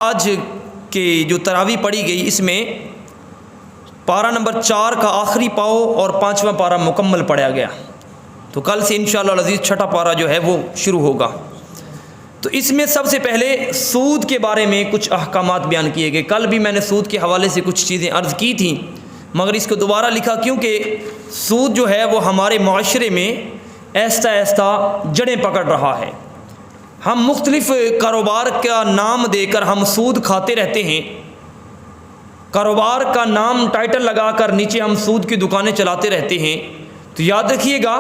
آج کے جو تراویح پڑھی گئی اس میں پارہ نمبر 4 کا آخری پاؤ اور 5واں پارہ مکمل پڑھا گیا. تو کل سے انشاءاللہ العزیز 6واں پارہ جو ہے وہ شروع ہوگا. تو اس میں سب سے پہلے سود کے بارے میں کچھ احکامات بیان کیے گئے. کل بھی میں نے سود کے حوالے سے کچھ چیزیں عرض کی تھیں مگر اس کو دوبارہ لکھا کیونکہ سود جو ہے وہ ہمارے معاشرے میں ایستا ایستا جڑیں پکڑ رہا ہے. ہم مختلف کاروبار کا نام دے کر ہم سود کھاتے رہتے ہیں. کاروبار کا نام ٹائٹل لگا کر نیچے ہم سود کی دکانیں چلاتے رہتے ہیں. تو یاد رکھیے گا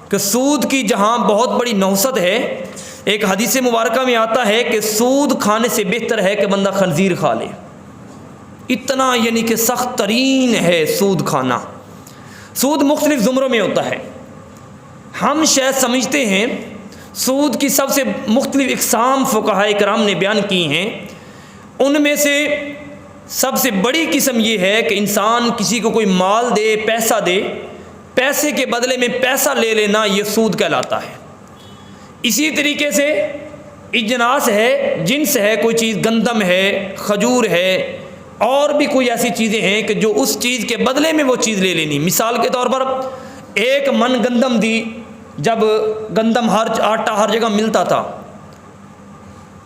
کہ سود کی جہاں بہت بڑی نحوست ہے. ایک حدیث مبارکہ میں آتا ہے کہ سود کھانے سے بہتر ہے کہ بندہ خنزیر کھا لے. اتنا یعنی کہ سخت ترین ہے سود کھانا. سود مختلف زمروں میں ہوتا ہے. ہم شاید سمجھتے ہیں سود کی سب سے مختلف اقسام فقہائے کرام نے بیان کی ہیں. ان میں سے سب سے بڑی قسم یہ ہے کہ انسان کسی کو کوئی مال دے، پیسہ دے، پیسے کے بدلے میں پیسہ لے لینا، یہ سود کہلاتا ہے. اسی طریقے سے اجناس ہے، جنس ہے، کوئی چیز گندم ہے، کھجور ہے، اور بھی کوئی ایسی چیزیں ہیں کہ جو اس چیز کے بدلے میں وہ چیز لے لینی. مثال کے طور پر 1 من گندم دی. جب گندم آٹا ہر جگہ ملتا تھا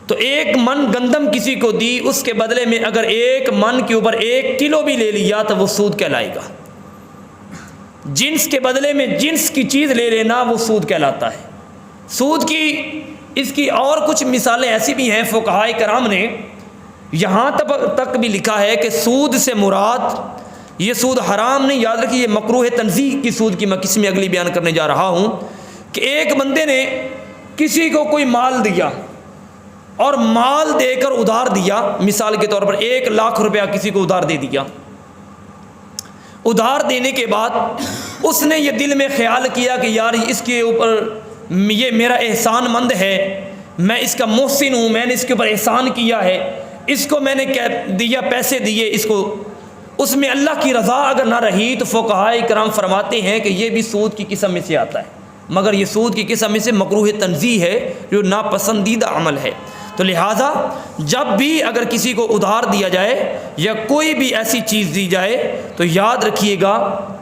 تو 1 من گندم کسی کو دی، اس کے بدلے میں اگر 1 من کے اوپر 1 کلو بھی لے لیا تو وہ سود کہلائے گا. جنس کے بدلے میں جنس کی چیز لے لینا وہ سود کہلاتا ہے. سود کی اس کی اور کچھ مثالیں ایسی بھی ہیں. فقہائے کرام نے یہاں تک بھی لکھا ہے کہ سود سے مراد یہ سود حرام نہیں، یاد رکھیے یہ مکروہ تنزیہ کی سود کی میں قسمیں اگلی بیان کرنے جا رہا ہوں. کہ ایک بندے نے کسی کو کوئی مال دیا اور مال دے کر ادھار دیا. مثال کے طور پر 1 لاکھ روپیہ کسی کو ادھار دے دیا. ادھار دینے کے بعد اس نے یہ دل میں خیال کیا کہ یار اس کے اوپر یہ میرا احسان مند ہے، میں اس کا محسن ہوں، میں نے اس کے اوپر احسان کیا ہے، اس کو میں نے دیا، پیسے دیے اس کو. اس میں اللہ کی رضا اگر نہ رہی تو فقہائے کرام فرماتے ہیں کہ یہ بھی سود کی قسم میں سے آتا ہے. مگر یہ سود کی قسم میں سے مکروہ تنزیہ ہے، جو ناپسندیدہ عمل ہے. تو لہٰذا جب بھی اگر کسی کو ادھار دیا جائے یا کوئی بھی ایسی چیز دی جائے تو یاد رکھیے گا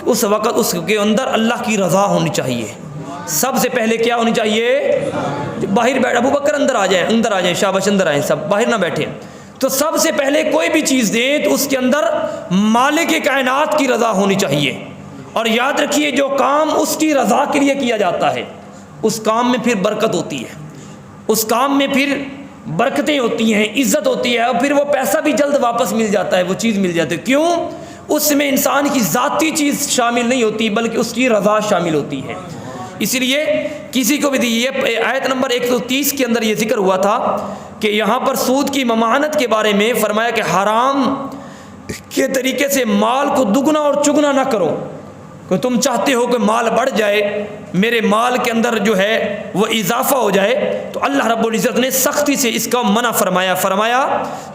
اس وقت اس کے اندر اللہ کی رضا ہونی چاہیے. سب سے پہلے کیا ہونی چاہیے؟ باہر بیٹھ، ابو بکر اندر آ جائیں، شاباش اندر آئیں، سب باہر نہ بیٹھیں. تو سب سے پہلے کوئی بھی چیز دیں تو اس کے اندر مالک کائنات کی رضا ہونی چاہیے. اور یاد رکھیے جو کام اس کی رضا کے لیے کیا جاتا ہے اس کام میں پھر برکت ہوتی ہے، اس کام میں پھر برکتیں ہوتی ہیں، عزت ہوتی ہے، اور پھر وہ پیسہ بھی جلد واپس مل جاتا ہے، وہ چیز مل جاتی ہے. کیوں؟ اس میں انسان کی ذاتی چیز شامل نہیں ہوتی بلکہ اس کی رضا شامل ہوتی ہے. اسی لیے کسی کو بھی دیے. آیت نمبر 130 کے اندر یہ ذکر ہوا تھا کہ یہاں پر سود کی ممانعت کے بارے میں فرمایا کہ حرام کے طریقے سے مال کو دگنا اور چگنا نہ کرو. کہ تم چاہتے ہو کہ مال بڑھ جائے، میرے مال کے اندر جو ہے وہ اضافہ ہو جائے، تو اللہ رب العزت نے سختی سے اس کا منع فرمایا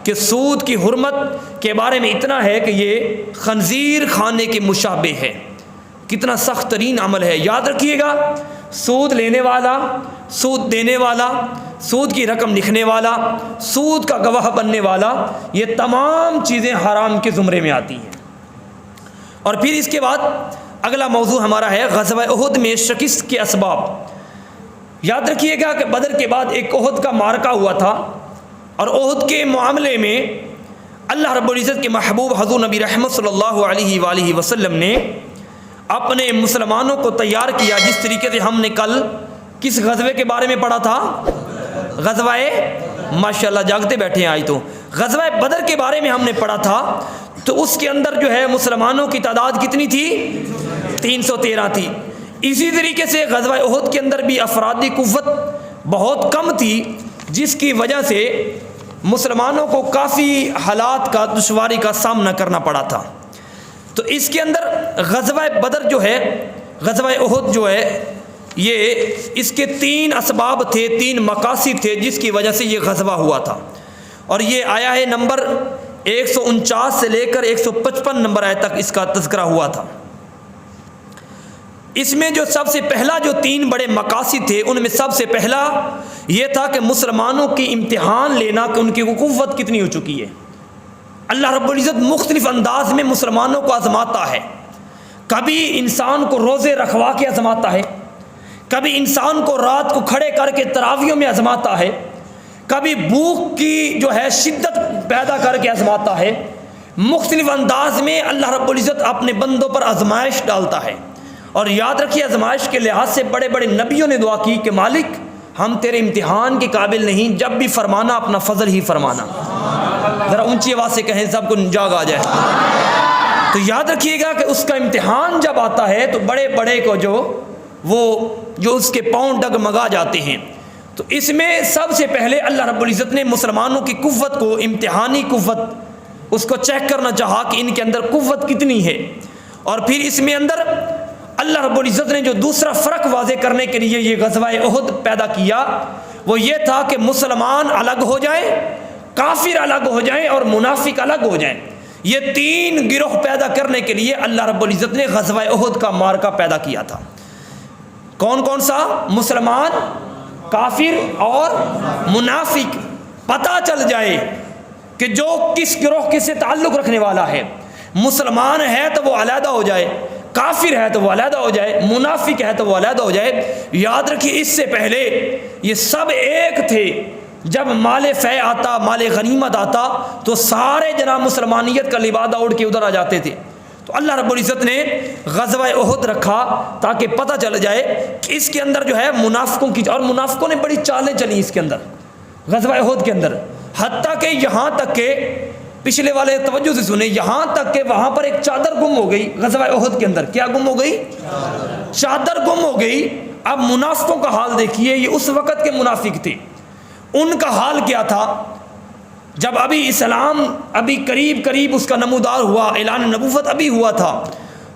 کہ سود کی حرمت کے بارے میں اتنا ہے کہ یہ خنزیر کھانے کے مشابہ ہے. کتنا سخت ترین عمل ہے. یاد رکھیے گا سود لینے والا، سود دینے والا، سود کی رقم لکھنے والا، سود کا گواہ بننے والا، یہ تمام چیزیں حرام کے زمرے میں آتی ہیں. اور پھر اس کے بعد اگلا موضوع ہمارا ہے غزوہ احد میں شکست کے اسباب. یاد رکھیے گا کہ بدر کے بعد ایک احد کا معرکہ ہوا تھا، اور احد کے معاملے میں اللہ رب العزت کے محبوب حضور نبی رحمت صلی اللہ علیہ وآلہ وسلم نے اپنے مسلمانوں کو تیار کیا. جس طریقے سے ہم نے کل کس غزوے کے بارے میں پڑھا تھا؟ غزوہ ماشاءاللہ جاگتے بیٹھے ہیں آج تو. غزوہ بدر کے بارے میں ہم نے پڑھا تھا. تو اس کے اندر جو ہے مسلمانوں کی تعداد کتنی تھی؟ 313 تھی. اسی طریقے سے غزوہ احد کے اندر بھی افرادی قوت بہت کم تھی، جس کی وجہ سے مسلمانوں کو کافی حالات کا، دشواری کا سامنا کرنا پڑا تھا. تو اس کے اندر غزوہ بدر جو ہے، غزوہ احد جو ہے، یہ اس کے 3 اسباب تھے، 3 مقاصد تھے جس کی وجہ سے یہ غزوہ ہوا تھا. اور یہ آیا ہے نمبر 149 سے لے کر 155 نمبر آیت تک اس کا تذکرہ ہوا تھا. اس میں جو سب سے پہلا جو 3 بڑے مقاصد تھے ان میں سب سے پہلا یہ تھا کہ مسلمانوں کی امتحان لینا کہ ان کی قوت کتنی ہو چکی ہے۔ اللہ رب العزت مختلف انداز میں مسلمانوں کو آزماتا ہے، کبھی انسان کو روزے رکھوا کے آزماتا ہے، کبھی انسان کو رات کو کھڑے کر کے تراویحوں میں آزماتا ہے، کبھی بھوک کی جو ہے شدت پیدا کر کے آزماتا ہے۔ مختلف انداز میں اللہ رب العزت اپنے بندوں پر آزمائش ڈالتا ہے۔ اور یاد رکھیے آزمائش کے لحاظ سے بڑے بڑے نبیوں نے دعا کی کہ مالک ہم تیرے امتحان کے قابل نہیں، جب بھی فرمانا اپنا فضل ہی فرمانا۔ ذرا اونچی آواز سے کہیں سب کو جاگ آ جائے۔ تو یاد رکھیے گا کہ اس کا امتحان جب آتا ہے تو بڑے بڑے کو جو اس کے پاؤں ڈگمگا جاتے ہیں۔ تو اس میں سب سے پہلے اللہ رب العزت نے مسلمانوں کی قوت کو، امتحانی قوت، اس کو چیک کرنا چاہا کہ ان کے اندر قوت کتنی ہے۔ اور پھر اس میں اندر اللہ رب العزت نے جو دوسرا فرق واضح کرنے کے لیے یہ غزوہ احد پیدا کیا وہ یہ تھا کہ مسلمان الگ ہو جائیں، کافر الگ ہو جائیں اور منافق الگ ہو جائیں۔ یہ 3 گروہ پیدا کرنے کے لیے اللہ رب العزت نے غزوہ احد کا معرکہ پیدا کیا تھا۔ کون کون سا؟ مسلمان، کافر اور منافق۔ پتہ چل جائے کہ جو کس گروہ کے سے تعلق رکھنے والا ہے۔ مسلمان ہے تو وہ علیحدہ ہو جائے، کافر ہے تو وہ علیحدہ ہو جائے، منافق ہے تو وہ علیحدہ ہو جائے۔ یاد رکھیے اس سے پہلے یہ سب ایک تھے۔ جب مال فے آتا، مال غنیمت آتا تو سارے جناب مسلمانیت کا لبادہ اڑ کے ادھر آ جاتے تھے۔ تو اللہ رب العزت نے غزوہ احد رکھا تاکہ پتہ چل جائے کہ اس کے اندر جو ہے منافقوں کی، اور منافقوں نے بڑی چالیں چلی اس کے اندر، غزوہ احد کے اندر، حتیٰ کہ یہاں تک کہ پچھلے والے توجہ سے سنیں، یہاں تک کہ وہاں پر ایک چادر گم ہو گئی غزوہ احد کے اندر۔ کیا گم ہو گئی؟ چادر گم ہو گئی۔ اب منافقوں کا حال دیکھیے، یہ اس وقت کے منافق تھے، ان کا حال کیا تھا؟ جب ابھی اسلام ابھی قریب اس کا نمودار ہوا، اعلان نبوت ابھی ہوا تھا،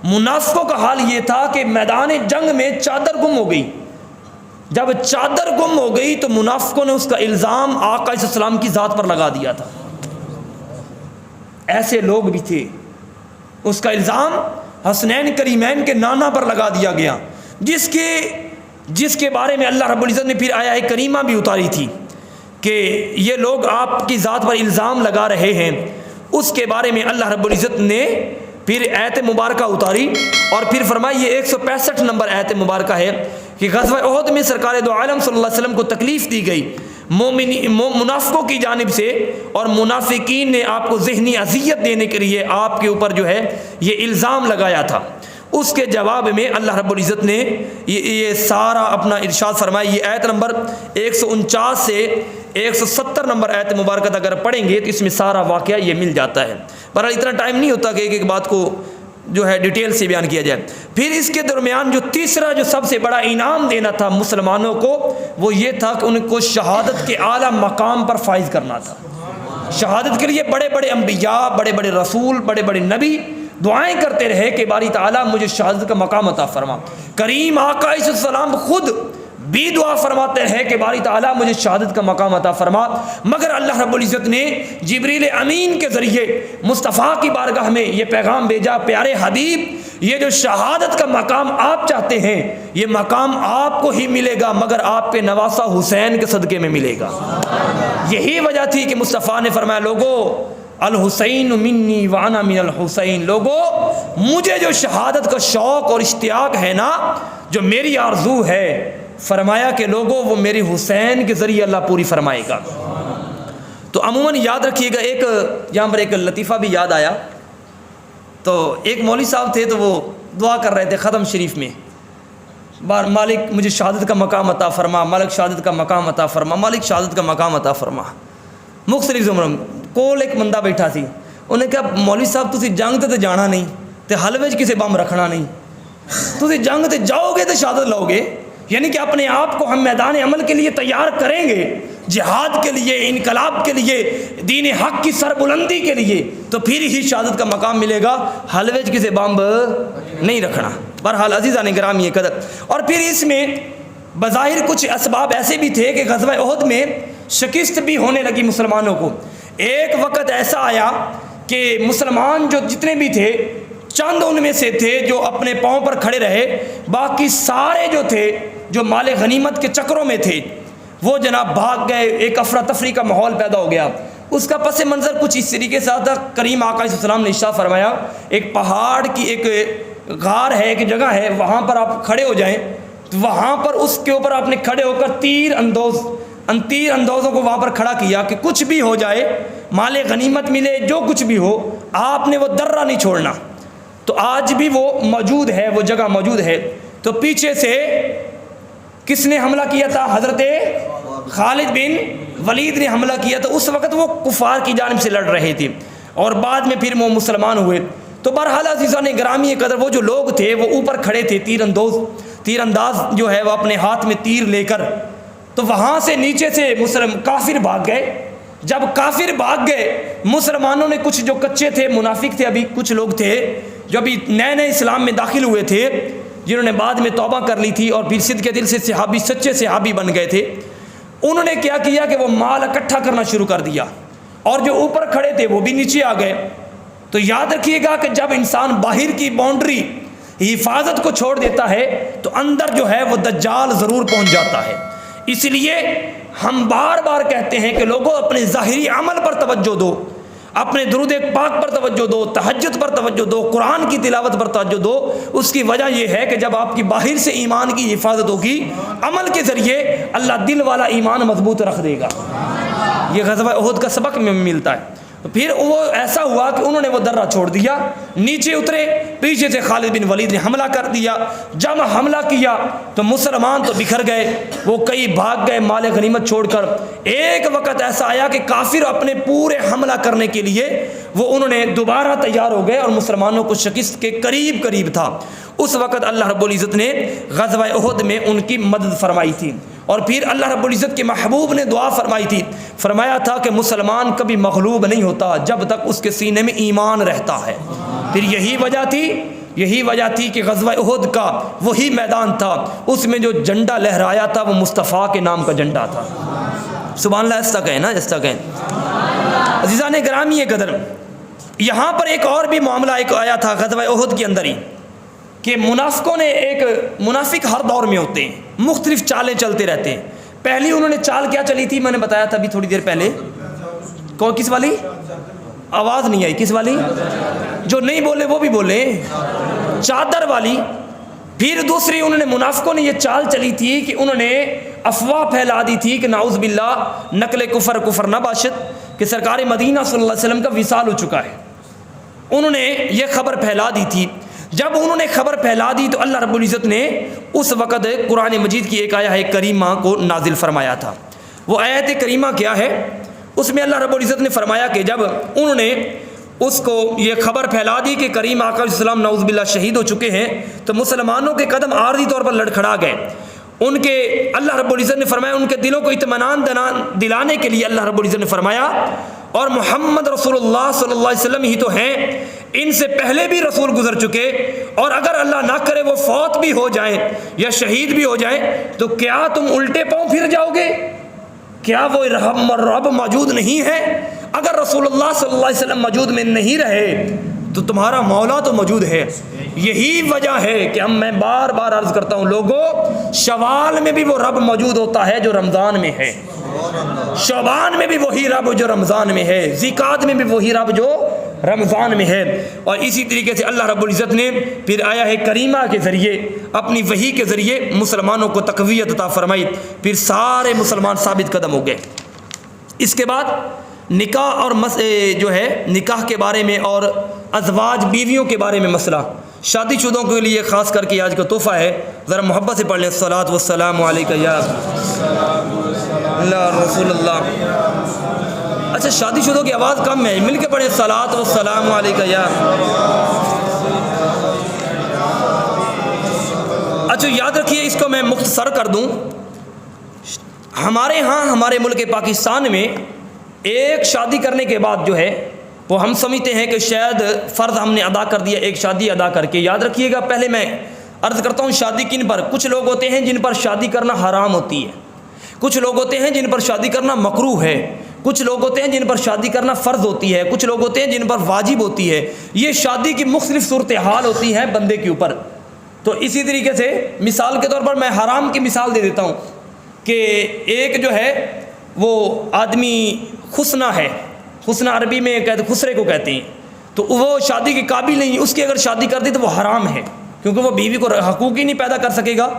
منافقوں کا حال یہ تھا کہ میدان جنگ میں چادر گم ہو گئی۔ جب چادر گم ہو گئی تو منافقوں نے اس کا الزام آقا علیہ السلام کی ذات پر لگا دیا تھا۔ ایسے لوگ بھی تھے، اس کا الزام حسنین کریمین کے نانا پر لگا دیا گیا، جس کے بارے میں اللہ رب العزت نے پھر آیہ کریمہ بھی اتاری تھی کہ یہ لوگ آپ کی ذات پر الزام لگا رہے ہیں۔ اس کے بارے میں اللہ رب العزت نے پھر آیت مبارکہ اتاری اور پھر فرمایا، یہ 165 نمبر آیت مبارکہ ہے کہ غزوہ احد میں سرکار دو عالم صلی اللہ علیہ وسلم کو تکلیف دی گئی منافقوں کی جانب سے، اور منافقین نے آپ کو ذہنی اذیت دینے کے لیے آپ کے اوپر جو ہے یہ الزام لگایا تھا۔ اس کے جواب میں اللہ رب العزت نے یہ سارا اپنا ارشاد فرمایا۔ یہ آیت نمبر 149 سے 170 نمبر آیت مبارکہ اگر پڑھیں گے تو اس میں سارا واقعہ یہ مل جاتا ہے۔ بہرحال اتنا ٹائم نہیں ہوتا کہ ایک ایک بات کو جو ہے ڈیٹیل سے بیان کیا جائے۔ پھر اس کے درمیان جو تیسرا جو سب سے بڑا انعام دینا تھا مسلمانوں کو وہ یہ تھا کہ ان کو شہادت کے اعلیٰ مقام پر فائز کرنا تھا۔ شہادت کے لیے بڑے بڑے انبیاء، بڑے بڑے رسول، بڑے بڑے نبی دعائیں کرتے رہے کہ باری تعالیٰ مجھے شہادت کا مقام عطا فرما۔ کریم آقا علیہ السلام خود بھی دعا فرماتے ہیں کہ باری تعالیٰ مجھے شہادت کا مقام عطا فرما، مگر اللہ رب العزت نے جبریل امین کے ذریعے مصطفیٰ کی بارگاہ میں یہ پیغام بھیجا، پیارے حبیب یہ جو شہادت کا مقام آپ چاہتے ہیں یہ مقام آپ کو ہی ملے گا، مگر آپ کے نواسہ حسین کے صدقے میں ملے گا۔ یہی وجہ تھی کہ مصطفیٰ نے فرمایا، لوگو الحسین منی وانا من الحسین، لوگو مجھے جو شہادت کا شوق اور اشتیاق ہے نا، جو میری آرزو ہے، فرمایا کہ لوگوں وہ میری حسین کے ذریعے اللہ پوری فرمائے گا۔ تو عموماً یاد رکھیے گا، ایک یہاں پر ایک لطیفہ بھی یاد آیا۔ تو ایک مولوی صاحب تھے تو وہ دعا کر رہے تھے ختم شریف میں، مالک مجھے شہادت کا مقام عطا فرما، مالک شہادت کا مقام عطا فرما، مالک شہادت کا مقام عطا فرما۔ مختلف زمروں کول ایک بندہ بیٹھا سی، انہوں نے کہا مولوی صاحب تسی جنگ تے جانا نہیں تے حلوے چ کسے بم رکھنا نہیں، تسی جنگ تے جاؤ گے تو شہادت لاؤ گے، یعنی کہ اپنے آپ کو ہم میدان عمل کے لیے تیار کریں گے، جہاد کے لیے، انقلاب کے لیے، دین حق کی سربلندی کے لیے، تو پھر ہی شہادت کا مقام ملے گا، حلوے چ کسے بم نہیں رکھنا۔ بہرحال عزیزان گرامی قدر، اور پھر اس میں بظاہر کچھ اسباب ایسے بھی تھے کہ غزوہ احد میں شکست بھی ہونے لگی مسلمانوں کو۔ ایک وقت ایسا آیا کہ مسلمان جو جتنے بھی تھے چند ان میں سے تھے جو اپنے پاؤں پر کھڑے رہے، باقی سارے جو تھے جو مال غنیمت کے چکروں میں تھے وہ جناب بھاگ گئے، ایک افراتفری کا ماحول پیدا ہو گیا۔ اس کا پس منظر کچھ اس طریقے سے آتا، کریم آقا صلی اللہ علیہ وسلم نے ارشاد فرمایا ایک پہاڑ کی ایک غار ہے، ایک جگہ ہے، وہاں پر آپ کھڑے ہو جائیں، تو وہاں پر اس کے اوپر آپ نے کھڑے ہو کر تیر اندوزوں کو وہاں پر کھڑا کیا کہ کچھ بھی ہو جائے، مال غنیمت ملے، جو کچھ بھی ہو، آپ نے وہ درہ نہیں چھوڑنا۔ تو آج بھی وہ موجود ہے، وہ جگہ موجود ہے۔ تو پیچھے سے کس نے حملہ کیا تھا؟ حضرت خالد بن ولید نے حملہ کیا تھا۔ اس وقت وہ کفار کی جانب سے لڑ رہے تھے اور بعد میں پھر وہ مسلمان ہوئے۔ تو بہرحال عزیزان گرامی قدر، وہ جو لوگ تھے وہ اوپر کھڑے تھے، تیر انداز جو ہے وہ اپنے ہاتھ میں تیر لے کر، تو وہاں سے نیچے سے کافر بھاگ گئے۔ جب کافر بھاگ گئے، مسلمانوں نے کچھ جو کچے تھے، منافق تھے، ابھی کچھ لوگ تھے جو ابھی نئے نئے اسلام میں داخل ہوئے تھے، جنہوں نے بعد میں توبہ کر لی تھی اور پھر صدق کے دل سے صحابی، سچے صحابی بن گئے تھے، انہوں نے کیا کیا کہ وہ مال اکٹھا کرنا شروع کر دیا، اور جو اوپر کھڑے تھے وہ بھی نیچے آ گئے۔ تو یاد رکھیے گا کہ جب انسان باہر کی باؤنڈری حفاظت کو چھوڑ دیتا ہے تو اندر جو ہے وہ دجال ضرور پہنچ جاتا ہے۔ اس لیے ہم بار بار کہتے ہیں کہ لوگوں اپنے ظاہری عمل پر توجہ دو، اپنے درود پاک پر توجہ دو، تہجد پر توجہ دو، قرآن کی تلاوت پر توجہ دو۔ اس کی وجہ یہ ہے کہ جب آپ کی باہر سے ایمان کی حفاظت ہوگی، عمل کے ذریعے اللہ دل والا ایمان مضبوط رکھ دے گا۔ یہ غزوہ احد کا سبق میں ملتا ہے۔ پھر وہ ایسا ہوا کہ انہوں نے وہ درہ چھوڑ دیا، نیچے اترے، پیچھے سے خالد بن ولید نے حملہ کر دیا۔ جب حملہ کیا تو مسلمان تو بکھر گئے، وہ کئی بھاگ گئے مال غنیمت چھوڑ کر۔ ایک وقت ایسا آیا کہ کافر اپنے پورے حملہ کرنے کے لیے وہ انہوں نے دوبارہ تیار ہو گئے اور مسلمانوں کو شکست کے قریب تھا۔ اس وقت اللہ رب العزت نے غزوہ احد میں ان کی مدد فرمائی تھی، اور پھر اللہ رب العزت کے محبوب نے دعا فرمائی تھی، فرمایا تھا کہ مسلمان کبھی مغلوب نہیں ہوتا جب تک اس کے سینے میں ایمان رہتا ہے۔ پھر یہی وجہ تھی کہ غزوہ احد کا وہی میدان تھا، اس میں جو جھنڈا لہرایا تھا وہ مصطفیٰ کے نام کا جھنڈا تھا۔ سبحان اللہ، ایسا کہیں نا، ایسا کہیں۔ عزیزان گرامی قدر، یہاں پر ایک اور بھی معاملہ ایک آیا تھا غزوہ احد کے اندر ہی، کہ منافقوں نے منافق ہر دور میں ہوتے ہیں، مختلف چالیں چلتے رہتے ہیں۔ پہلی انہوں نے چال کیا چلی تھی، میں نے بتایا تھا ابھی تھوڑی دیر پہلے، کس والی؟ آواز نہیں آئی، کس والی؟ جو نہیں بولے وہ بھی بولے، چادر والی۔ پھر دوسری منافقوں نے یہ چال چلی تھی کہ انہوں نے افواہ پھیلا دی تھی کہ نعوذ باللہ نقل کفر نہ باشد، کہ سرکار مدینہ صلی اللہ علیہ وسلم کا وصال ہو چکا ہے۔ انہوں نے یہ خبر پھیلا دی تھی۔ جب انہوں نے خبر پھیلا دی تو اللہ رب العزت نے اس وقت قرآن مجید کی ایک آیت کریمہ کو نازل فرمایا تھا۔ وہ آیت کریمہ کیا ہے؟ اس میں اللہ رب العزت نے فرمایا کہ جب انہوں نے اس کو یہ خبر پھیلا دی کہ کریم آقا علیہ السلام نعوذ باللہ شہید ہو چکے ہیں، تو مسلمانوں کے قدم عارضی طور پر لڑکھڑا گئے۔ ان کے اللہ رب العزت نے فرمایا، ان کے دلوں کو اطمینان دلانے کے لیے اللہ رب العزت نے فرمایا، اور محمد رسول اللہ صلی اللہ علیہ وسلم ہی تو ہیں، ان سے پہلے بھی رسول گزر چکے، اور اگر اللہ نہ کرے وہ فوت بھی ہو جائیں یا شہید بھی ہو جائیں تو کیا تم الٹے پاؤں پھر جاؤ گے؟ کیا وہ رب موجود نہیں ہے؟ اگر رسول اللہ صلی اللہ علیہ وسلم موجود میں نہیں رہے تو تمہارا مولا تو موجود ہے۔ یہی وجہ ہے کہ میں بار بار عرض کرتا ہوں لوگوں، شوال میں بھی وہ رب موجود ہوتا ہے جو رمضان میں ہے، شعبان میں بھی وہی رب جو رمضان میں ہے، ذیقعدہ میں بھی وہی رب جو رمضان میں ہے۔ اور اسی طریقے سے اللہ رب العزت نے پھر آیا ہے کریمہ کے ذریعے، اپنی وحی کے ذریعے مسلمانوں کو تقویت عطا فرمائی، پھر سارے مسلمان ثابت قدم ہو گئے۔ اس کے بعد نکاح اور جو ہے نکاح کے بارے میں اور ازواج بیویوں کے بارے میں مسئلہ، شادی شدوں کے لیے خاص کر کے آج کا تحفہ ہے، ذرا محبت سے پڑھ لیں، الصلاۃ والسلام علیکہ یا اللہ رسول اللہ۔ اچھا، شادی شدوں کی آواز کم ہے، مل کے پڑھیں، الصلاۃ والسلام علیکہ یا۔ اچھا یاد رکھیے، اس کو میں مختصر کر دوں، ہمارے ہاں ہمارے ملک پاکستان میں ایک شادی کرنے کے بعد جو ہے وہ ہم سمجھتے ہیں کہ شاید فرض ہم نے ادا کر دیا ایک شادی ادا کر کے۔ یاد رکھیے گا، پہلے میں عرض کرتا ہوں شادی کن پر، کچھ لوگ ہوتے ہیں جن پر شادی کرنا حرام ہوتی ہے، کچھ لوگ ہوتے ہیں جن پر شادی کرنا مکروہ ہے، کچھ لوگ ہوتے ہیں جن پر شادی کرنا فرض ہوتی ہے، کچھ لوگ ہوتے ہیں جن پر واجب ہوتی ہے. یہ شادی کی مختلف صورتحال ہوتی ہیں بندے کے اوپر. تو اسی طریقے سے مثال کے طور پر میں حرام کی مثال دے دیتا ہوں کہ ایک جو ہے وہ آدمی خسنہ ہے، خسنہ عربی میں کہتے خسرے کو کہتے ہیں، تو وہ شادی کے قابل نہیں، اس کی اگر شادی کر دی تو وہ حرام ہے، کیونکہ وہ بیوی کو حقوق ہی نہیں پیدا کر سکے گا.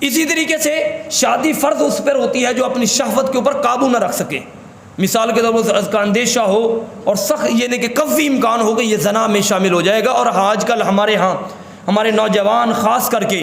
اسی طریقے سے شادی فرض اس پر ہوتی ہے جو اپنی شہوت کے اوپر قابو نہ رکھ سکے. مثال کے طور پر اس کا اندیشہ ہو اور سخت یعنی کہ قوی امکان ہو کہ یہ زنا میں شامل ہو جائے گا. اور آج کل ہمارے نوجوان خاص کر کے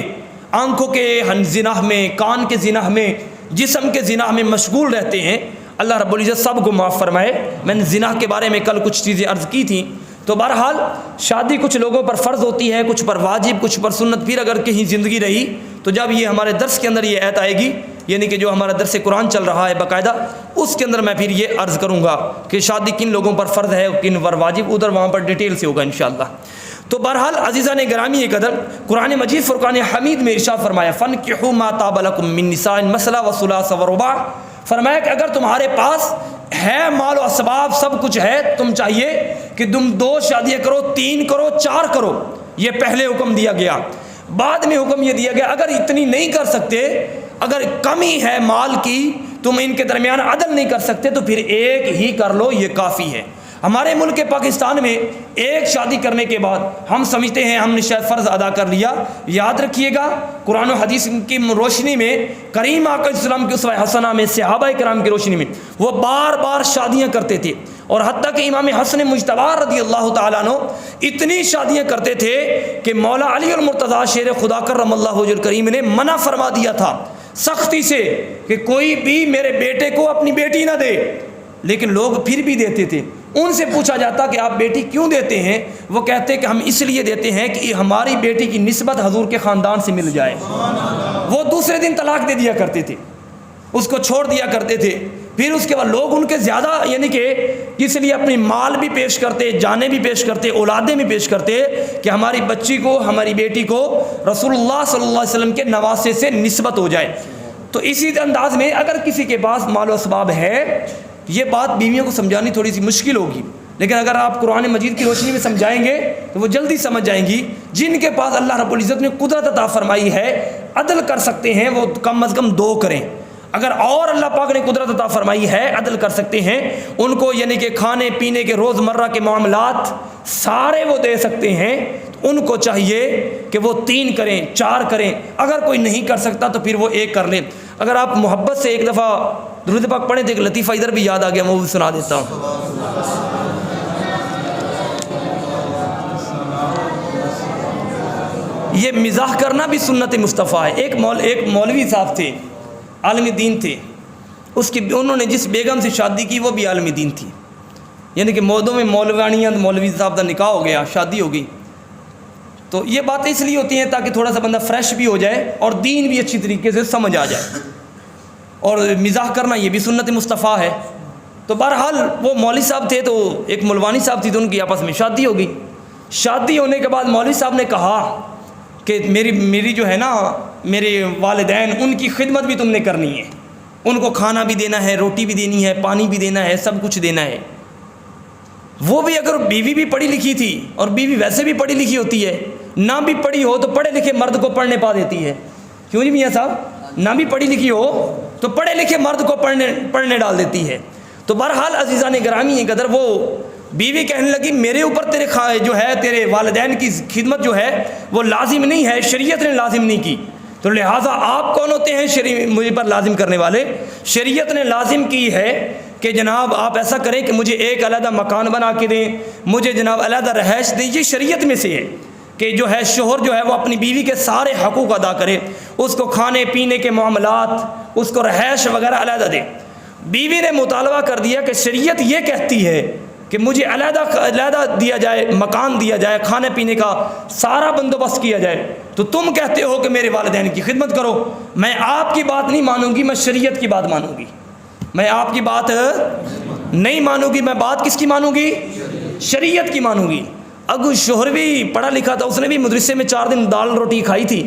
آنکھوں کے زنا میں، کان کے زنا میں، جسم کے زنا میں مشغول رہتے ہیں. اللہ رب العزت سب کو معاف فرمائے. میں نے زنا کے بارے میں کل کچھ چیزیں عرض کی تھیں. تو بہرحال شادی کچھ لوگوں پر فرض ہوتی ہے، کچھ پر واجب، کچھ پر سنت. پھر اگر کہیں زندگی رہی تو جب یہ ہمارے درس کے اندر یہ آیت آئے گی، یعنی کہ جو ہمارا درس قرآن چل رہا ہے باقاعدہ، اس کے اندر میں پھر یہ عرض کروں گا کہ شادی کن لوگوں پر فرض ہے، کن پر واجب، ادھر وہاں پر ڈیٹیل سے ہوگا انشاءاللہ. تو بہرحال عزیزان گرامی قدر، قرآن مجید فرقان حمید میں ارشاد فرمایا فَانْكِحُوا مَا طَابَ لَكُم مِّن نِّسَاءٍ مَثْنَىٰ وَثُلَاثَ وَرُبَاعَ. فرمایا کہ اگر تمہارے پاس ہے مال و اسباب، سب کچھ ہے، تم چاہیے کہ تم 2 شادیاں کرو، 3 کرو، 4 کرو. یہ پہلے حکم دیا گیا. بعد میں حکم یہ دیا گیا اگر اتنی نہیں کر سکتے، اگر کمی ہے مال کی، تم ان کے درمیان عدل نہیں کر سکتے، تو پھر ایک ہی کر لو، یہ کافی ہے. ہمارے ملک پاکستان میں ایک شادی کرنے کے بعد ہم سمجھتے ہیں ہم نے شاید فرض ادا کر لیا. یاد رکھیے گا قرآن و حدیث کی روشنی میں، کریم آقا علیہ السلام کی اسوہ حسنہ میں، صحابہ کرام کی روشنی میں وہ بار بار شادیاں کرتے تھے. اور حتیٰ کہ امام حسن مجتبی رضی اللہ تعالیٰ عنہ اتنی شادیاں کرتے تھے کہ مولا علی المرتضیٰ شیر خدا کرم اللہ وجہ الکریم نے منع فرما دیا تھا سختی سے کہ کوئی بھی میرے بیٹے کو اپنی بیٹی نہ دے. لیکن لوگ پھر بھی دیتے تھے. ان سے پوچھا جاتا کہ آپ بیٹی کیوں دیتے ہیں؟ وہ کہتے کہ ہم اس لیے دیتے ہیں کہ ہماری بیٹی کی نسبت حضور کے خاندان سے مل جائے. وہ دوسرے دن طلاق دے دیا کرتے تھے، اس کو چھوڑ دیا کرتے تھے. پھر اس کے بعد لوگ ان کے زیادہ یعنی کہ اس لیے اپنی مال بھی پیش کرتے، جانیں بھی پیش کرتے، اولادیں بھی پیش کرتے کہ ہماری بچی کو، ہماری بیٹی کو رسول اللہ صلی اللہ علیہ وسلم کے نواسے سے نسبت ہو جائے. تو اسی انداز میں اگر کسی کے پاس مال و اسباب ہے، یہ بات بیویوں کو سمجھانی تھوڑی سی مشکل ہوگی، لیکن اگر آپ قرآن مجید کی روشنی میں سمجھائیں گے تو وہ جلدی سمجھ جائیں گی. جن کے پاس اللہ رب العزت نے قدرت عطا فرمائی ہے، عدل کر سکتے ہیں، وہ کم از کم 2 کریں. اگر اور اللہ پاک نے قدرت عطا فرمائی ہے، عدل کر سکتے ہیں، ان کو یعنی کہ کھانے پینے کے روزمرہ کے معاملات سارے وہ دے سکتے ہیں، تو ان کو چاہیے کہ وہ 3 کریں، 4 کریں. اگر کوئی نہیں کر سکتا تو پھر وہ 1 کر لیں. اگر آپ محبت سے ایک دفعہ درود پاک پڑھیں تو ایک لطیفہ ادھر بھی یاد آ گیا، میں وہ بھی سنا دیتا ہوں. یہ مزاح کرنا بھی سنت مصطفیٰ ہے. ایک مولوی صاحب تھے، عالم دین تھے. انہوں نے جس بیگم سے شادی کی وہ بھی عالم دین تھی. یعنی کہ مودوں میں مولوانیاں، مولوی صاحب کا نکاح ہو گیا، شادی ہو گئی. تو یہ باتیں اس لیے ہوتی ہیں تاکہ تھوڑا سا بندہ فریش بھی ہو جائے اور دین بھی اچھی طریقے سے سمجھ آ جائے. اور مزاح کرنا یہ بھی سنت مصطفیٰ ہے. تو بہرحال وہ مولوی صاحب تھے، تو ایک ملوانی صاحب تھی، تو ان کی آپس میں شادی ہو گئی. شادی ہونے کے بعد مولوی صاحب نے کہا کہ میری جو ہے نا، میرے والدین، ان کی خدمت بھی تم نے کرنی ہے. ان کو کھانا بھی دینا ہے، روٹی بھی دینی ہے، پانی بھی دینا ہے، سب کچھ دینا ہے. وہ بھی اگر بیوی بھی پڑھی لکھی تھی، اور بیوی ویسے بھی پڑھی لکھی ہوتی ہے، نہ بھی پڑھی ہو تو پڑھے لکھے مرد کو پڑھنے پا دیتی ہے. کیوں جی میاں صاحب؟ نہ بھی پڑھی لکھی ہو تو پڑھے لکھے مرد کو پڑھنے ڈال دیتی ہے. تو بہرحال عزیزان گرامی قدر، وہ بیوی کہنے لگی میرے اوپر تیرے والدین کی خدمت جو ہے وہ لازم نہیں ہے، شریعت نے لازم نہیں کی. تو لہٰذا آپ کون ہوتے ہیں مجھے پر لازم کرنے والے؟ شریعت نے لازم کی ہے کہ جناب آپ ایسا کریں کہ مجھے ایک علیحدہ مکان بنا کے دیں، مجھے جناب علیحدہ رہائش دیں. یہ شریعت میں سے ہے کہ جو ہے شوہر جو ہے وہ اپنی بیوی کے سارے حقوق ادا کرے، اس کو کھانے پینے کے معاملات، اس کو رہائش وغیرہ علیحدہ دے. بیوی نے مطالبہ کر دیا کہ شریعت یہ کہتی ہے کہ مجھے علیحدہ دیا جائے، مکان دیا جائے، کھانے پینے کا سارا بندوبست کیا جائے. تو تم کہتے ہو کہ میرے والدین کی خدمت کرو. میں آپ کی بات نہیں مانوں گی، میں شریعت کی بات مانوں گی. میں آپ کی بات نہیں مانوں گی، میں بات کس کی مانوں گی؟ شریعت کی مانوں گی. اگر شوہر بھی پڑھا لکھا تھا، اس نے بھی مدرسے میں 4 دن دال روٹی کھائی تھی،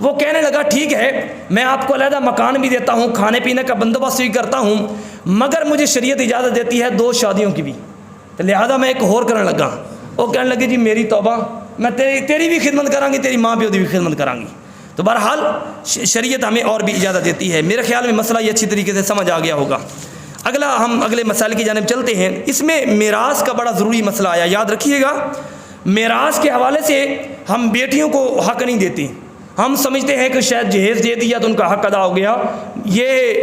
وہ کہنے لگا ٹھیک ہے میں آپ کو علیحدہ مکان بھی دیتا ہوں, کھانے پینے کا بندوبست بھی کرتا ہوں, مگر مجھے شریعت اجازت دیتی ہے 2 شادیوں کی بھی, تو لہذا میں ایک اور کرنے لگا. وہ کہنے لگے جی میری توبہ, میں تیری بھی خدمت کراں گی, تیری ماں پیو کی بھی خدمت کراں گی. تو بہرحال شریعت ہمیں اور بھی اجازت دیتی ہے. میرے خیال میں مسئلہ یہ اچھی طریقے سے سمجھ آ گیا ہوگا. ہم اگلے مسائل کی جانب چلتے ہیں. اس میں میراث کا بڑا ضروری مسئلہ آیا, یاد رکھیے گا. میراث کے حوالے سے ہم بیٹیوں کو حق نہیں دیتے. ہم سمجھتے ہیں کہ شاید جہیز دے دیا تو ان کا حق ادا ہو گیا. یہ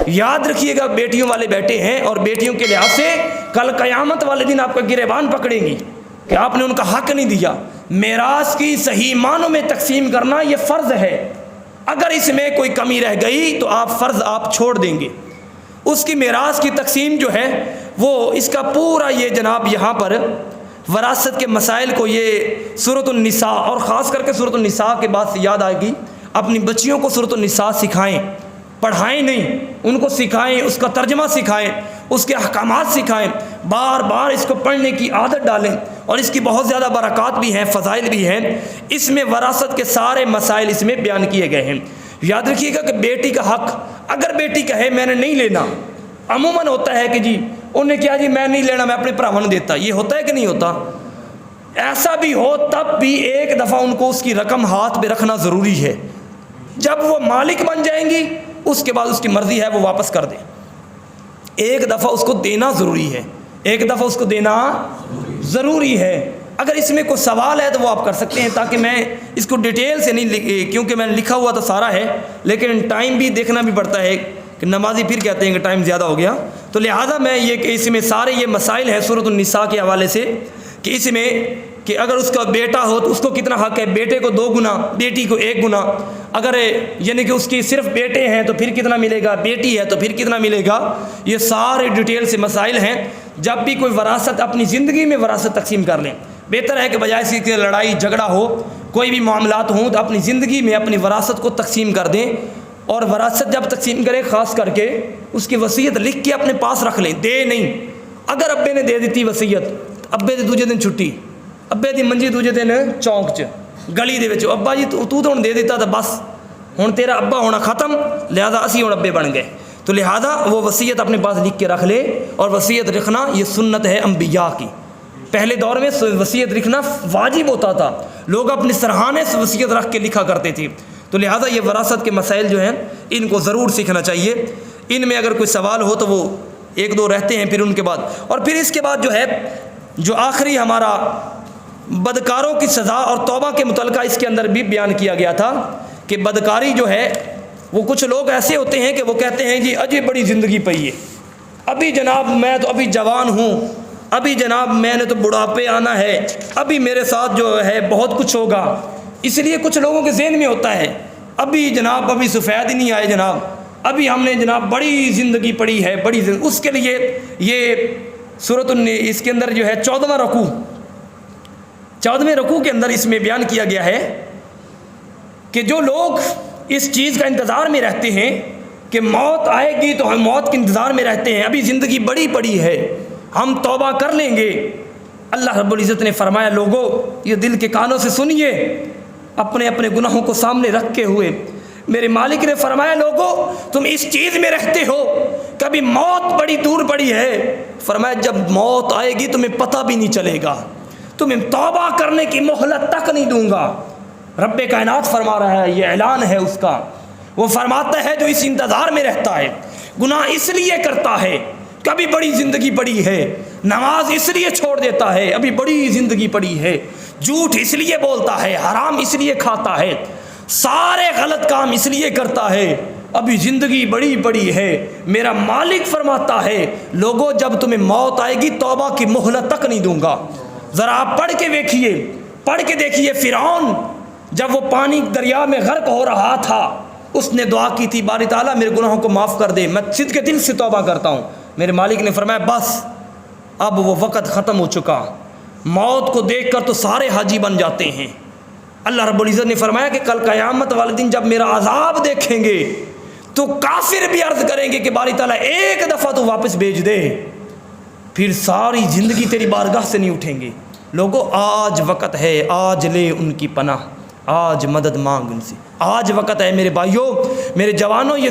یاد رکھیے گا بیٹیوں والے بیٹے ہیں, اور بیٹیوں کے لحاظ سے کل قیامت والے دن آپ کا گریبان پکڑیں گی کہ آپ نے ان کا حق نہیں دیا. میراث کی صحیح معنوں میں تقسیم کرنا یہ فرض ہے. اگر اس میں کوئی کمی رہ گئی تو فرض آپ چھوڑ دیں گے. اس کی میراث کی تقسیم جو ہے وہ اس کا پورا یہ جناب یہاں پر وراثت کے مسائل کو یہ سورۃ النساء, اور خاص کر کے سورۃ النساء کے بعد سے یاد آئے گی, اپنی بچیوں کو سورۃ النساء سکھائیں, پڑھائیں نہیں, ان کو سکھائیں, اس کا ترجمہ سکھائیں, اس کے احکامات سکھائیں, بار بار اس کو پڑھنے کی عادت ڈالیں. اور اس کی بہت زیادہ برکات بھی ہیں, فضائل بھی ہیں. اس میں وراثت کے سارے مسائل اس میں بیان کیے گئے ہیں. یاد رکھیے گا کہ بیٹی کا حق, اگر بیٹی کہے میں نے نہیں لینا, عموماً ہوتا ہے کہ جی انہیں کیا جی میں نہیں لینا, میں اپنے بھراؤں نے دیتا. یہ ہوتا ہے کہ نہیں ہوتا؟ ایسا بھی ہو تب بھی ایک دفعہ ان کو اس کی رقم ہاتھ پہ رکھنا ضروری ہے. جب وہ مالک بن جائیں گی اس کے بعد اس کی مرضی ہے وہ واپس کر دیں. ایک دفعہ اس کو دینا ضروری ہے, ایک دفعہ اس کو دینا ضروری ہے. اگر اس میں کوئی سوال ہے تو وہ آپ کر سکتے ہیں, تاکہ میں اس کو ڈیٹیل سے نہیں, کیونکہ میں نے لکھا ہوا تو سارا ہے, لیکن ٹائم بھی دیکھنا بھی پڑتا ہے کہ نمازی پھر کہتے ہیں کہ ٹائم زیادہ ہو گیا. تو لہٰذا میں یہ کہ اس میں سارے یہ مسائل ہیں سورۃ النساء کے حوالے سے, کہ اس میں کہ اگر اس کا بیٹا ہو تو اس کو کتنا حق ہے, بیٹے کو 2 گنا, بیٹی کو 1 گنا. اگر یعنی کہ اس کی صرف بیٹے ہیں تو پھر کتنا ملے گا, بیٹی ہے تو پھر کتنا ملے گا. یہ سارے ڈیٹیل سے مسائل ہیں. جب بھی کوئی وراثت اپنی زندگی میں وراثت تقسیم کر لیں, بہتر ہے کہ بجائے اس کی لڑائی جھگڑا ہو, کوئی بھی معاملات ہوں تو اپنی زندگی میں اپنی وراثت کو تقسیم کر دیں. اور وراثت جب تقسیم کرے خاص کر کے اس کی وصیت لکھ کے اپنے پاس رکھ لیں, دے نہیں. اگر ابے نے دے دیتی وصیت, ابے دی دوجے دن چھٹی, ابے دی منجی دوجے دن چونک چ گلی دے وچ, ابا جی تو ہن دے دیتا تو بس ہن تیرا ابا ہونا ختم, لہذا اسی ہن ابے بن گئے. تو لہذا وہ وصیت اپنے پاس لکھ کے رکھ لے. اور وصیت لکھنا یہ سنت ہے انبیاء کی. پہلے دور میں وصیت لکھنا واجب ہوتا تھا, لوگ اپنے سرحانے سے وصیت رکھ کے لکھا کرتے تھے. تو لہٰذا یہ وراثت کے مسائل جو ہیں ان کو ضرور سیکھنا چاہیے. ان میں اگر کوئی سوال ہو تو وہ 1-2 رہتے ہیں پھر ان کے بعد. اور پھر اس کے بعد جو ہے جو آخری ہمارا بدکاروں کی سزا اور توبہ کے متعلقہ اس کے اندر بھی بیان کیا گیا تھا کہ بدکاری جو ہے وہ کچھ لوگ ایسے ہوتے ہیں کہ وہ کہتے ہیں جی اجے بڑی زندگی پئی ہے, ابھی جناب میں تو ابھی جوان ہوں, ابھی جناب میں نے تو بڑھاپے آنا ہے, ابھی میرے ساتھ جو ہے بہت کچھ ہوگا. اس لیے کچھ لوگوں کے ذہن میں ہوتا ہے ابھی جناب ابھی سفید ہی نہیں آئے جناب, ابھی ہم نے جناب بڑی زندگی پڑی ہے, بڑی زندگی. اس کے لیے یہ سورۃ اس کے اندر جو ہے 14واں رکوع کے اندر اس میں بیان کیا گیا ہے کہ جو لوگ اس چیز کا انتظار میں رہتے ہیں کہ موت آئے گی تو ہم موت کے انتظار میں رہتے ہیں, ابھی زندگی بڑی پڑی ہے, ہم توبہ کر لیں گے. اللہ رب العزت نے فرمایا لوگوں یہ دل کے کانوں سے سنیے, اپنے اپنے گناہوں کو سامنے رکھے ہوئے میرے مالک نے فرمایا لوگوں تم اس چیز میں رہتے ہو کبھی موت بڑی دور پڑی ہے. فرمایا جب موت آئے گی تمہیں پتہ بھی نہیں چلے گا, تمہیں توبہ کرنے کی مہلت تک نہیں دوں گا. رب کائنات فرما رہا ہے, یہ اعلان ہے اس کا. وہ فرماتا ہے جو اس انتظار میں رہتا ہے, گناہ اس لیے کرتا ہے کبھی بڑی زندگی پڑی ہے, نماز اس لیے چھوڑ دیتا ہے ابھی بڑی زندگی پڑی ہے, جھوٹ اس لیے بولتا ہے, حرام اس لیے کھاتا ہے, سارے غلط کام اس لیے کرتا ہے, ابھی زندگی بڑی پڑی ہے. میرا مالک فرماتا ہے لوگوں جب تمہیں موت آئے گی توبہ کی مہلت تک نہیں دوں گا. ذرا آپ پڑھ کے دیکھیے فرعون جب وہ پانی دریا میں غرق ہو رہا تھا اس نے دعا کی تھی باری تعالیٰ میرے گناہوں کو معاف کر دے, میں صدق کے دل سے توبہ کرتا ہوں. میرے مالک نے فرمایا بس اب وہ وقت ختم ہو چکا. موت کو دیکھ کر تو سارے حاجی بن جاتے ہیں. اللہ رب العزت نے فرمایا کہ کل قیامت والے دن جب میرا عذاب دیکھیں گے تو کافر بھی عرض کریں گے کہ باری تعالیٰ ایک دفعہ تو واپس بھیج دے, پھر ساری زندگی تیری بارگاہ سے نہیں اٹھیں گے. لوگوں آج وقت ہے, آج لے ان کی پناہ, آج مدد مانگ ان سے، آج وقت ہے میرے بھائیوں، میرے جوانوں، یہ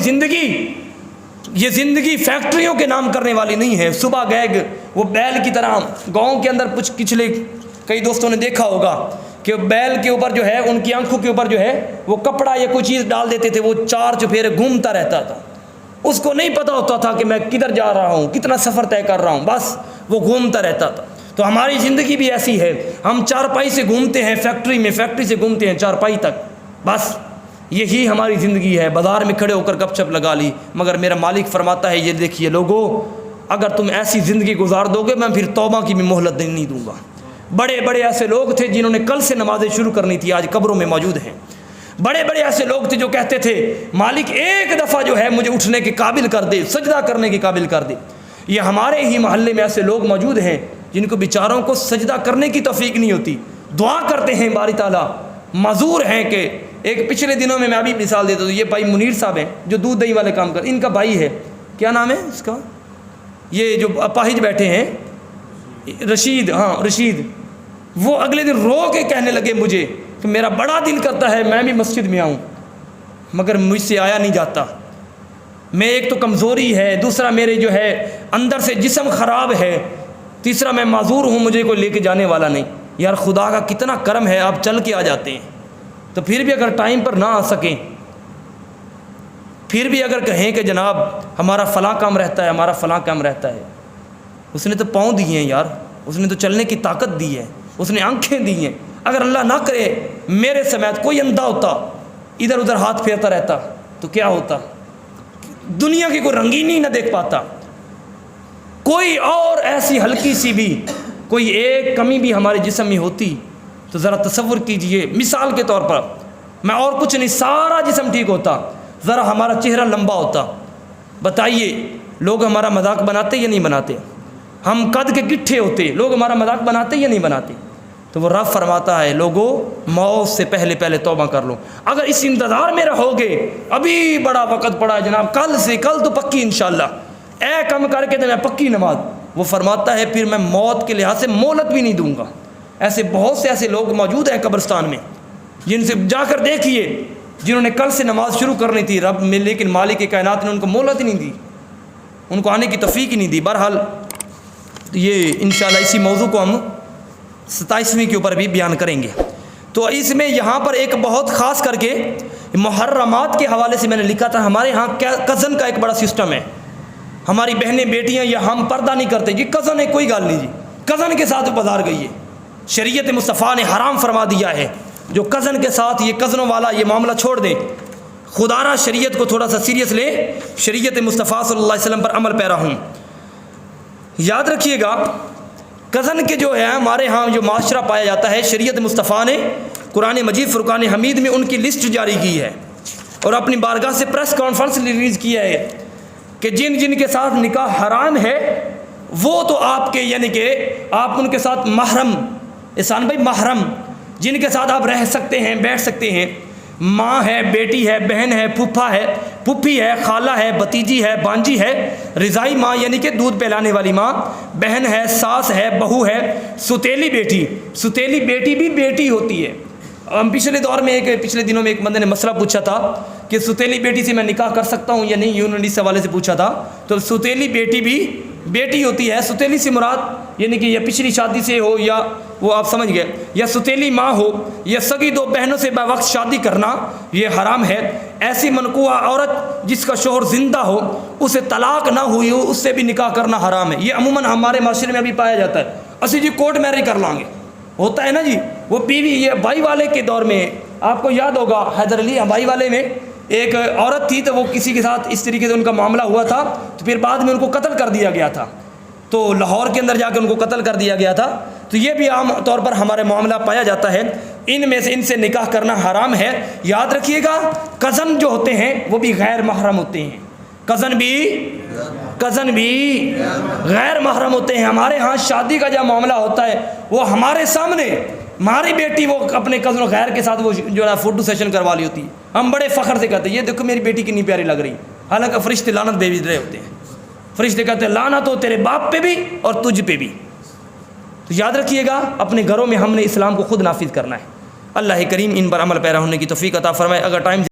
زندگی فیکٹریوں کے نام کرنے والی نہیں ہے۔ صبح گئے وہ بیل کی طرح گاؤں کے اندر کچھ پچھلے کئی دوستوں نے دیکھا ہوگا کہ بیل کے اوپر جو ہے ان کی آنکھوں کے اوپر جو ہے وہ کپڑا یا کوئی چیز ڈال دیتے تھے، وہ 4 چفیرے گھومتا رہتا تھا، اس کو نہیں پتہ ہوتا تھا کہ میں کدھر جا رہا ہوں، کتنا سفر طے کر رہا ہوں، بس وہ گھومتا رہتا تھا۔ تو ہماری زندگی بھی ایسی ہے، ہم چارپائی سے گھومتے ہیں فیکٹری میں، فیکٹری سے گھومتے ہیں چارپائی تک، بس یہی ہماری زندگی ہے۔ بازار میں کھڑے ہو کر گپ شپ لگا لی، مگر میرا مالک فرماتا ہے یہ دیکھیے لوگو، اگر تم ایسی زندگی گزار دو گے میں پھر توبہ کی بھی مہلت نہیں دوں گا۔ بڑے بڑے ایسے لوگ تھے جنہوں نے کل سے نمازیں شروع کرنی تھی، آج قبروں میں موجود ہیں۔ بڑے بڑے ایسے لوگ تھے جو کہتے تھے مالک ایک دفعہ جو ہے مجھے اٹھنے کے قابل کر دے، سجدہ کرنے کے قابل کر دے۔ یہ ہمارے ہی محلے میں ایسے لوگ موجود ہیں جن کو بیچاروں کو سجدہ کرنے کی توفیق نہیں ہوتی، دعا کرتے ہیں باری تعالیٰ، معذور ہیں۔ کہ ایک پچھلے دنوں میں ابھی مثال دیتا ہوں، یہ بھائی منیر صاحب ہیں جو دودھ دہی والے کام کرتے، ان کا بھائی ہے، کیا نام ہے اس کا، یہ جو اپاہج بیٹھے ہیں، رشید، ہاں رشید، وہ اگلے دن رو کے کہنے لگے مجھے کہ میرا بڑا دل کرتا ہے میں بھی مسجد میں آؤں مگر مجھ سے آیا نہیں جاتا، میں ایک تو کمزوری ہے، دوسرا میرے جو ہے اندر سے جسم خراب ہے، تیسرا میں معذور ہوں، مجھے کوئی لے کے جانے والا نہیں۔ یار خدا کا کتنا کرم ہے، آپ چل کے آ جاتے ہیں، تو پھر بھی اگر ٹائم پر نہ آ سکیں، پھر بھی اگر کہیں کہ جناب ہمارا فلاں کام رہتا ہے، ہمارا فلاں کام رہتا ہے، اس نے تو پاؤں دیے ہیں یار، اس نے تو چلنے کی طاقت دی ہے، اس نے آنکھیں دی ہیں۔ اگر اللہ نہ کرے میرے سمیت کوئی اندھا ہوتا، ادھر ادھر ہاتھ پھیرتا رہتا تو کیا ہوتا، دنیا کی کوئی رنگینی نہ دیکھ پاتا، کوئی اور ایسی ہلکی سی بھی کوئی ایک کمی بھی ہمارے جسم میں ہوتی تو ذرا تصور کیجئے، مثال کے طور پر میں اور کچھ نہیں، سارا جسم ٹھیک ہوتا، ذرا ہمارا چہرہ لمبا ہوتا، بتائیے لوگ ہمارا مذاق بناتے یا نہیں بناتے؟ ہم قد کے گٹھے ہوتے، لوگ ہمارا مذاق بناتے یا نہیں بناتے؟ تو وہ رب فرماتا ہے لوگوں موت سے پہلے پہلے توبہ کر لو، اگر اس انتظار میں رہو گے ابھی بڑا وقت پڑا ہے جناب، کل تو پکی انشاءاللہ، اے کم کر کے تو میں پکی نماز، وہ فرماتا ہے پھر میں موت کے لحاظ سے مہلت بھی نہیں دوں گا۔ ایسے بہت سے ایسے لوگ موجود ہیں قبرستان میں جن سے جا کر دیکھیے، جنہوں نے کل سے نماز شروع کرنی تھی رب میں، لیکن مالک کائنات نے ان کو مہلت ہی نہیں دی، ان کو آنے کی توفیق ہی نہیں دی۔ بہرحال یہ انشاءاللہ اسی موضوع کو ہم 27ویں کے اوپر بھی بیان کریں گے۔ تو اس میں یہاں پر ایک بہت خاص کر کے محرمات کے حوالے سے میں نے لکھا تھا، ہمارے ہاں کزن کا ایک بڑا سسٹم ہے، ہماری بہنیں بیٹیاں یا ہم پردہ نہیں کرتے جی، کزن ہے کوئی گال نہیں جی، کزن کے ساتھ بازار گئی ہے، شریعت مصطفیٰ نے حرام فرما دیا ہے، جو کزن کے ساتھ یہ کزنوں والا یہ معاملہ چھوڑ دیں، خدا را شریعت کو تھوڑا سا سیریس لے، شریعت مصطفیٰ صلی اللہ علیہ وسلم پر عمل پیرا ہوں۔ یاد رکھیے گا کزن کے جو ہے ہمارے ہاں جو معاشرہ پایا جاتا ہے، شریعت مصطفیٰ نے قرآن مجید فرقان حمید میں ان کی لسٹ جاری کی ہے اور اپنی بارگاہ سے پریس کانفرنس ریلیز کیا ہے کہ جن جن کے ساتھ نکاح حرام ہے وہ تو آپ کے، یعنی کہ آپ ان کے ساتھ محرم، احسان بھائی محرم جن کے ساتھ آپ رہ سکتے ہیں، بیٹھ سکتے ہیں، ماں ہے، بیٹی ہے، بہن ہے، پھپھا ہے، پھپھی ہے، خالہ ہے، بھتیجی ہے، بانجی ہے، رضائی ماں یعنی کہ دودھ پلانے والی ماں، بہن ہے، ساس ہے، بہو ہے، ستیلی بیٹی بھی بیٹی ہوتی ہے۔ ہم پچھلے دنوں میں ایک بندے نے مسئلہ پوچھا تھا کہ ستیلی بیٹی سے میں نکاح کر سکتا ہوں یا نہیں، یونانی سے حوالے سے پوچھا تھا، تو ستیلی بیٹی بھی بیٹی ہوتی ہے۔ ستیلی سے مراد یعنی کہ یہ پچھلی شادی سے ہو یا وہ آپ سمجھ گئے، یا ستیلی ماں ہو یا سگی دو بہنوں سے وقت شادی کرنا یہ حرام ہے۔ ایسی منقوہ عورت جس کا شوہر زندہ ہو، اسے طلاق نہ ہوئی ہو، اس سے بھی نکاح کرنا حرام ہے۔ یہ عموماً ہمارے معاشرے میں ابھی پایا جاتا ہے، اسی جی کورٹ میرج کر لیں گے، ہوتا ہے نا جی، وہ بیوی، یہ بھائی والے کے دور میں آپ کو یاد ہوگا حیدر علی بھائی والے میں ایک عورت تھی، تو وہ کسی کے ساتھ اس طریقے سے ان کا معاملہ ہوا تھا، تو پھر بعد میں ان کو قتل کر دیا گیا تھا، تو لاہور کے اندر جا کے ان کو قتل کر دیا گیا تھا۔ تو یہ بھی عام طور پر ہمارے معاملہ پایا جاتا ہے، ان سے نکاح کرنا حرام ہے۔ یاد رکھیے گا کزن جو ہوتے ہیں وہ بھی غیر محرم ہوتے ہیں، کزن بھی غیر محرم ہوتے ہیں۔ ہمارے ہاں شادی کا جب معاملہ ہوتا ہے وہ ہمارے سامنے، ہماری بیٹی وہ اپنے کزن غیر کے ساتھ وہ جو ہے فوٹو سیشن کروا لی ہوتی ہے، ہم بڑے فخر سے کہتے ہیں یہ دیکھو میری بیٹی کتنی پیاری لگ رہی، حالانکہ فرشتے لعنت بھیج رہے ہوتے ہیں، فرشتے کہتے ہیں لعنت ہو تیرے باپ پہ بھی اور تجھ پہ بھی۔ تو یاد رکھیے گا اپنے گھروں میں ہم نے اسلام کو خود نافذ کرنا ہے، اللہ کریم ان پر عمل پیرا ہونے کی توفیق عطا فرمائے۔ اگر ٹائم